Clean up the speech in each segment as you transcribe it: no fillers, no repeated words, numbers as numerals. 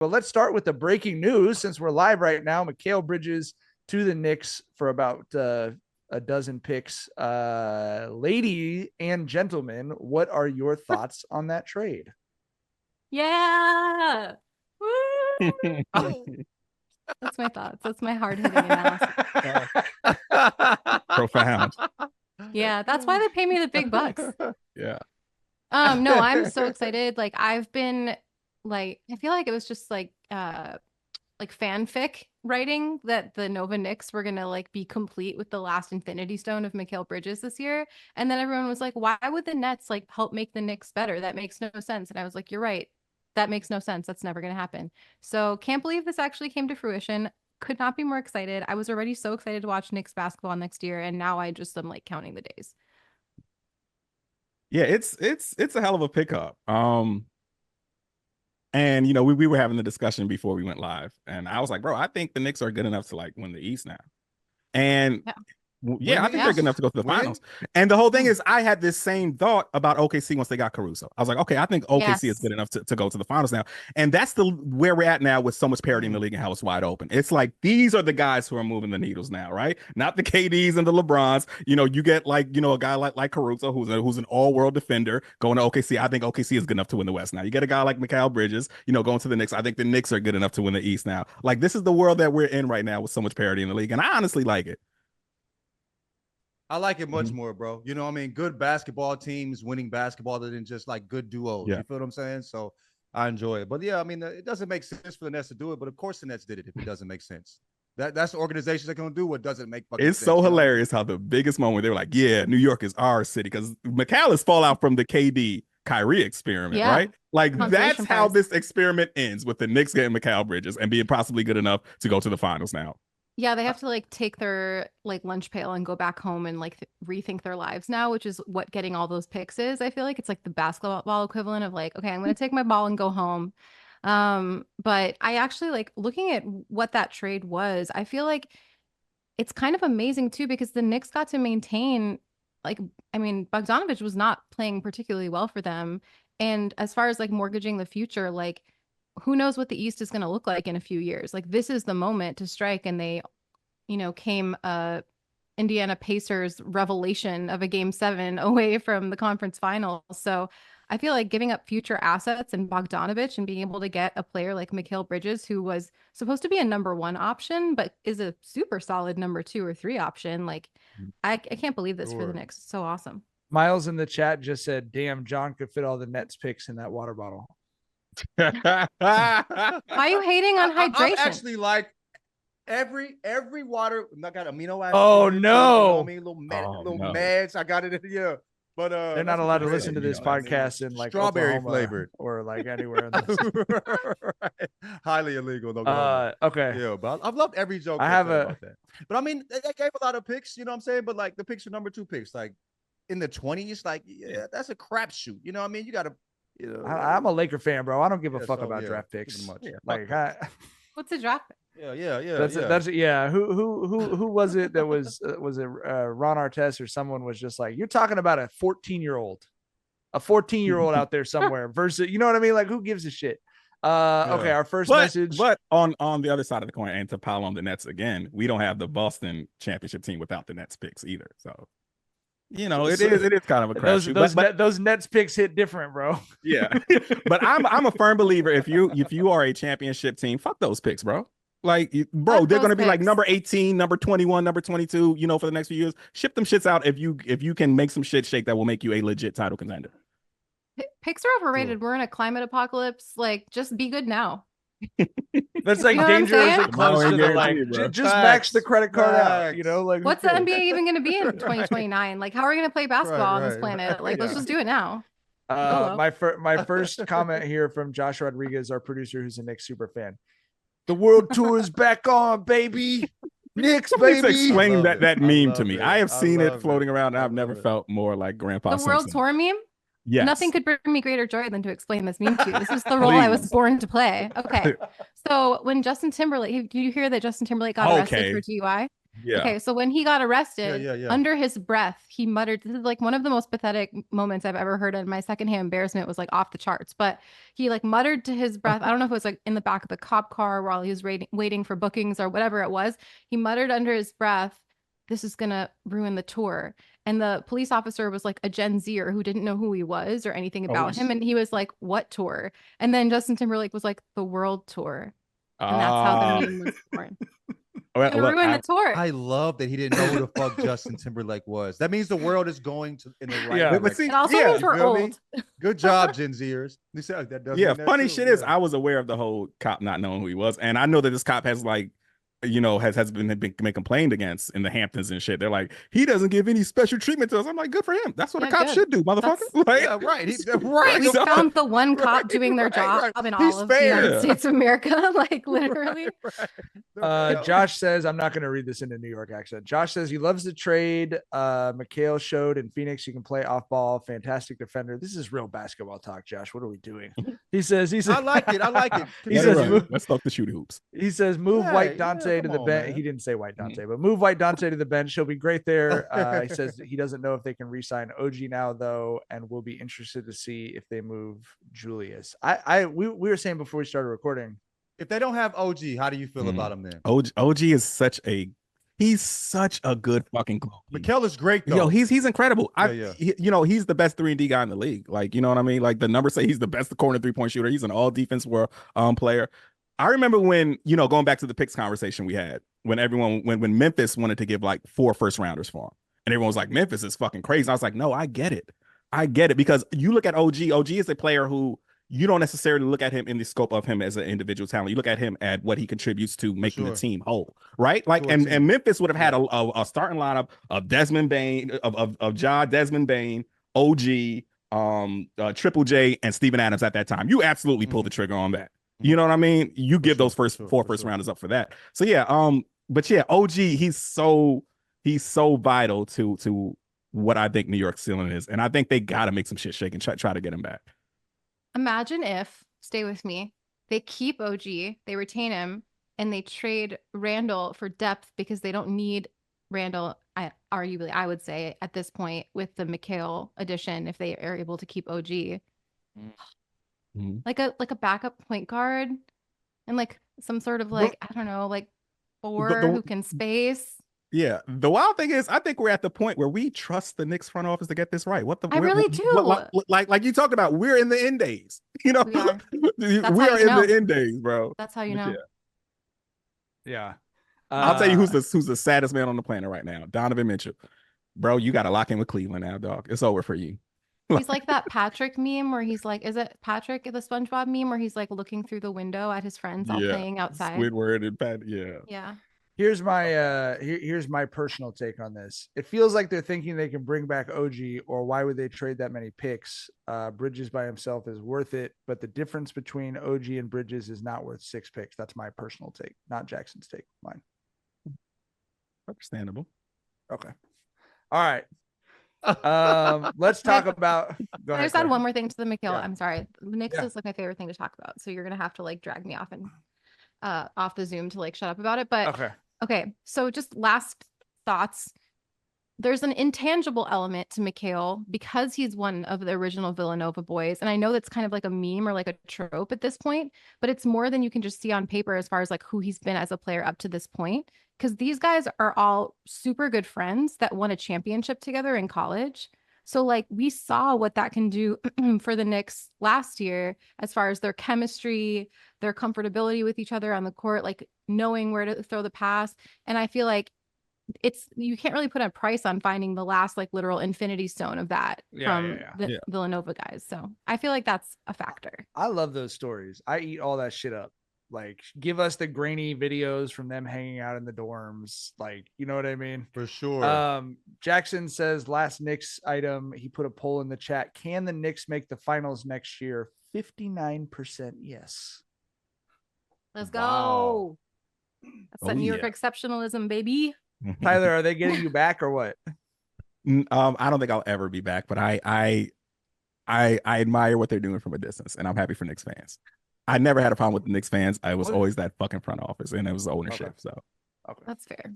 But let's start with the breaking news since we're live right now. Mikal Bridges to the Knicks for about a dozen picks. Lady and gentlemen, what are your thoughts on that trade? Yeah. That's my thoughts. That's my hard-hitting analysis. Profound. Yeah, that's why they pay me the big bucks. Yeah. No, I'm so excited. Like I've been like I feel like it was just like fanfic writing that the Nova Knicks were gonna like be complete with the last Infinity Stone of Mikal Bridges this year. And then everyone was like, why would the Nets like help make the Knicks better? That makes no sense. And I was like, you're right. That makes no sense. That's never gonna happen. So can't believe this actually came to fruition. Could not be more excited. I was already so excited to watch Knicks basketball next year, and now I just am like counting the days. Yeah, it's a hell of a pickup. And you know, we were having the discussion before we went live, and I was like, bro, I think the Knicks are good enough to like win the East now. And yeah, I think they're good enough to go to the finals. And the whole thing is, I had this same thought about OKC once they got Caruso. I was like, okay, I think OKC is good enough to go to the finals now. And that's where we're at now with so much parity in the league and how it's wide open. It's like these are the guys who are moving the needles now, right? Not the KDs and the LeBrons. You know, you get like, you know, a guy like Caruso who's an all-world defender going to OKC. I think OKC is good enough to win the West now. You get a guy like Mikal Bridges, you know, going to the Knicks. I think the Knicks are good enough to win the East now. Like this is the world that we're in right now with so much parity in the league. And I honestly like it. I like it much more, bro. You know what I mean? Good basketball teams winning basketball than just like good duos. Yeah. You feel what I'm saying? So I enjoy it. But yeah, I mean, it doesn't make sense for the Nets to do it, but of course the Nets did it if it doesn't make sense. That's the organizations that can do what doesn't make it's sense. So hilarious how the biggest moment they were like, yeah, New York is our city, because Mikal is fallout from the KD Kyrie experiment, right? Like that's how this experiment ends, with the Knicks getting Mikal Bridges and being possibly good enough to go to the finals now. Yeah, they have to like take their like lunch pail and go back home and like rethink their lives now, which is what getting all those picks is. I feel like it's like the basketball equivalent of like, okay, I'm going to take my ball and go home. But I actually like looking at what that trade was. I feel like it's kind of amazing too, because the Knicks got to maintain like, I mean, Bogdanovich was not playing particularly well for them. And as far as like mortgaging the future, like who knows what the East is going to look like in a few years. Like this is the moment to strike. And they, you know, came Indiana Pacers revelation of a game 7 away from the conference finals. So I feel like giving up future assets and Bogdanovich and being able to get a player like Mikal Bridges, who was supposed to be a number 1 option, but is a super solid number 2 or 3 option. Like I can't believe this for the Knicks. It's so awesome. Miles in the chat just said, damn, John could fit all the Nets picks in that water bottle. Why are you hating on hydration? I'm actually like every water. I got amino acids. Oh no! You know what I mean? Little meds. I got it in here. But they're not allowed to listen to this podcast in like strawberry Oklahoma flavored or like anywhere in the right. Highly illegal. Okay. Yeah, but I've loved every joke. I have about that. But I mean, they gave a lot of picks. You know what I'm saying? But like the picks are number 2 picks, like in the 20s. Like yeah, that's a crapshoot. You know what I mean? You got to. You know, I'm a Laker fan, bro. I don't give a fuck about draft picks. Like, what's a draft pick? That's who was it that was it Ron Artest or someone was just like, you're talking about a 14-year-old out there somewhere versus, you know what I mean? Like, who gives a shit? Okay, our first message. But on the other side of the coin, and to pile on the Nets again, we don't have the Boston championship team without the Nets picks either. So you know, it is kind of a crapshoot. Those Nets picks hit different, bro. Yeah, but I'm a firm believer. If you are a championship team, fuck those picks, bro. Like, bro, they're going to be like number 18, number 21, number 22. You know, for the next few years, ship them shits out if you can make some shit shake that will make you a legit title contender. Picks are overrated. Cool. We're in a climate apocalypse. Like, just be good now. That's like dangerously close to the like. Just max the credit card out. You know, like what's the NBA even going to be in 2029? Like, how are we going to play basketball on this planet? Like, let's just do it now. My first comment here from Josh Rodriguez, our producer, who's a Knicks super fan. The world tour is back on, baby. Knicks, baby. Explain that meme to me. I have seen it floating around, and I've never felt more like Grandpa Simpson. The world tour meme? Yes. Nothing could bring me greater joy than to explain this meme to you. This is the role I was born to play. Okay. So when Justin Timberlake, did you hear that Justin Timberlake got arrested for DUI? Yeah. Okay, so when he got arrested, Yeah. under his breath, he muttered, this is like one of the most pathetic moments I've ever heard, and my secondhand embarrassment was like off the charts. But he like muttered to his breath. I don't know if it was like in the back of the cop car while he was waiting for bookings or whatever it was. He muttered under his breath, "This is gonna ruin the tour." And the police officer was like a Gen Zer who didn't know who he was or anything about him. And he was like, "What tour?" And then Justin Timberlake was like, "The world tour." And that's how the meme was born. Well, look, ruin the tour. I love that he didn't know who the fuck Justin Timberlake was. That means the world is going to in the right Yeah, direction. but see, It also yeah, means we're you feel me? old. Good job, Gen Zers. That does yeah, mean that funny too. shit Yeah. is I was aware of the whole cop not knowing who he was, and I know that this cop has like, you know, has been complained against in the Hamptons and shit. They're like, he doesn't give any special treatment to us. I'm like, good for him. That's what a cop should do, motherfucker. Like, Yeah, right. Right. We So- found the one cop doing their job in all of the United States of America, like literally. Josh says, I'm not going to read this in a New York accent. Josh says he loves the trade. Mikal showed in Phoenix he can play off ball, fantastic defender. This is real basketball talk, Josh. What are we doing? He says, I like it. He says, let's talk the shoot hoops. He says, move Yeah, White Donte to come the on, bench. man. He didn't say White Donte, but move White Donte to the bench. He'll be great there. He says he doesn't know if they can re-sign OG now, though, and we'll be interested to see if they move Julius. We were saying before we started recording, if they don't have OG, how do you feel about him then? OG is such a good fucking goalie. Mikal is great though. Yo, he's incredible. Yeah. You know, he's the best 3-and-D guy in the league. Like, you know what I mean? Like the numbers say he's the best corner 3-point shooter. He's an all defense world player. I remember when, you know, going back to the picks conversation we had, when Memphis wanted to give like 4 first rounders for him. And everyone was like, Memphis is fucking crazy. I was like, no, I get it. Because you look at OG. OG is a player who you don't necessarily look at him in the scope of him as an individual talent. You look at him at what he contributes to making the team whole, right? Like, and Memphis would have had a starting lineup of Desmond Bain, of Desmond Bain, OG, Triple J, and Steven Adams at that time. You absolutely pull the trigger on that. You know what I mean? You give those four first rounders up for that. So yeah, but yeah, OG, he's so vital to what I think New York's ceiling is, and I think they got to make some shit shake and try to get him back. Imagine if, stay with me, they keep OG, they retain him, and they trade Randall for depth because they don't need Randall. Arguably, I would say at this point with the Mikal addition, if they are able to keep OG. Like a backup point guard and like some sort of like, I don't know, like who can space. Yeah. The wild thing is, I think we're at the point where we trust the Knicks front office to get this right. I really do. Like you talked about, we're in the end days. You know, we are in the end days, bro. That's how you know. Yeah. I'll tell you who's the saddest man on the planet right now. Donovan Mitchell. Bro, you got to lock in with Cleveland now, dog. It's over for you. He's like that Patrick meme where he's like, is it Patrick, the SpongeBob meme where he's like looking through the window at his friends all playing outside? Squidward and Pat, Yeah. Here's my personal take on this. It feels like they're thinking they can bring back OG, or why would they trade that many picks? Bridges by himself is worth it, but the difference between OG and Bridges is not worth 6 picks. That's my personal take, not Jackson's take. Mine. Understandable. Okay. All right. Let's talk about. I just add one more thing to the Mikal. Yeah. I'm sorry. The Knicks is like my favorite thing to talk about. So you're gonna have to like drag me off and off the Zoom to like shut up about it. But okay. So just last thoughts. There's an intangible element to Mikal because he's one of the original Villanova boys. And I know that's kind of like a meme or like a trope at this point, but it's more than you can just see on paper as far as like who he's been as a player up to this point. Because these guys are all super good friends that won a championship together in college. So like we saw what that can do for the Knicks last year as far as their chemistry, their comfortability with each other on the court, like knowing where to throw the pass. And I feel like you can't really put a price on finding the last like literal infinity stone of that from the Villanova guys. So I feel like that's a factor. I love those stories. I eat all that shit up. Like, give us the grainy videos from them hanging out in the dorms. Like, you know what I mean? For sure. Jackson says last Knicks item, he put a poll in the chat. Can the Knicks make the finals next year? 59% yes. Let's go. That's that New York exceptionalism, baby. Tyler, are they getting you back or what? I don't think I'll ever be back, but I admire what they're doing from a distance, and I'm happy for Knicks fans. I never had a problem with the Knicks fans. I was always that fucking front office, and it was ownership. So that's fair.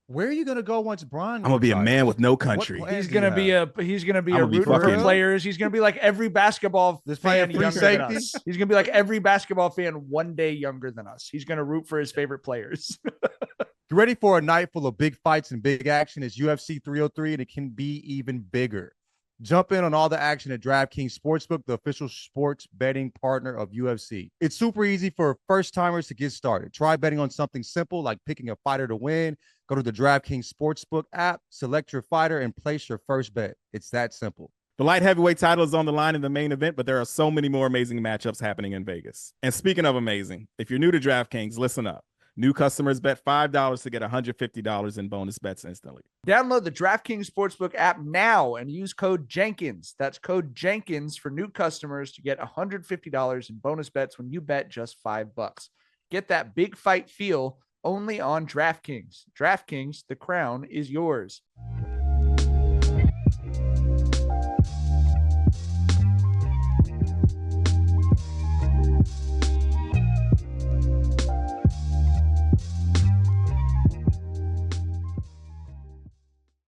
Where are you gonna go once Bron? I'm gonna be a man with no country. He's gonna be a rooter for players. He's gonna be like every basketball fan younger than us. He's gonna be like every basketball fan one day younger than us. He's gonna root for his favorite players. You ready for a night full of big fights and big action? It's UFC 303, and it can be even bigger. Jump in on all the action at DraftKings Sportsbook, the official sports betting partner of UFC. It's super easy for first-timers to get started. Try betting on something simple like picking a fighter to win. Go to the DraftKings Sportsbook app, select your fighter, and place your first bet. It's that simple. The light heavyweight title is on the line in the main event, but there are so many more amazing matchups happening in Vegas. And speaking of amazing, if you're new to DraftKings, listen up. New customers bet $5 to get $150 in bonus bets instantly. Download the DraftKings Sportsbook app now and use code Jenkins. That's code Jenkins for new customers to get $150 in bonus bets when you bet just $5. Get that big fight feel only on DraftKings. DraftKings, the crown is yours.